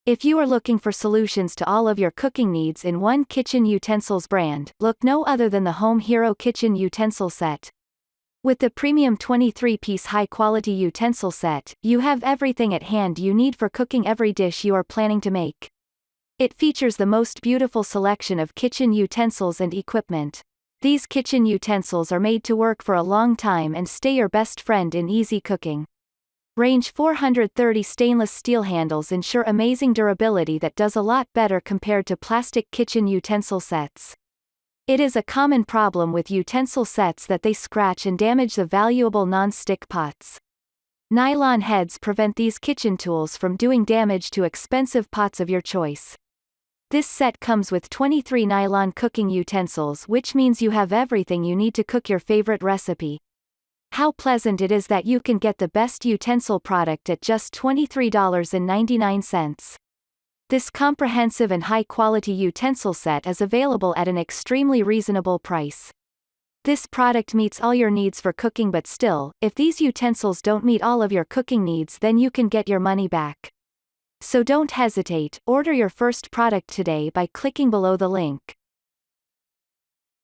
If you are looking for solutions to all of your cooking needs in one kitchen utensils brand, look no other than the Home Hero Kitchen Utensil Set. With the premium 23-piece high-quality utensil set, you have everything at hand you need for cooking every dish you are planning to make. It features the most beautiful selection of kitchen utensils and equipment. These kitchen utensils are made to work for a long time and stay your best friend in easy cooking. Range 430 stainless steel handles ensure amazing durability that does a lot better compared to plastic kitchen utensil sets. It is a common problem with utensil sets that they scratch and damage the valuable non-stick pots. Nylon heads prevent these kitchen tools from doing damage to expensive pots of your choice. This set comes with 23 nylon cooking utensils, which means you have everything you need to cook your favorite recipe. How pleasant it is that you can get the best utensil product at just $23.99. This comprehensive and high-quality utensil set is available at an extremely reasonable price. This product meets all your needs for cooking, but still, if these utensils don't meet all of your cooking needs, then you can get your money back. So don't hesitate, order your first product today by clicking below the link.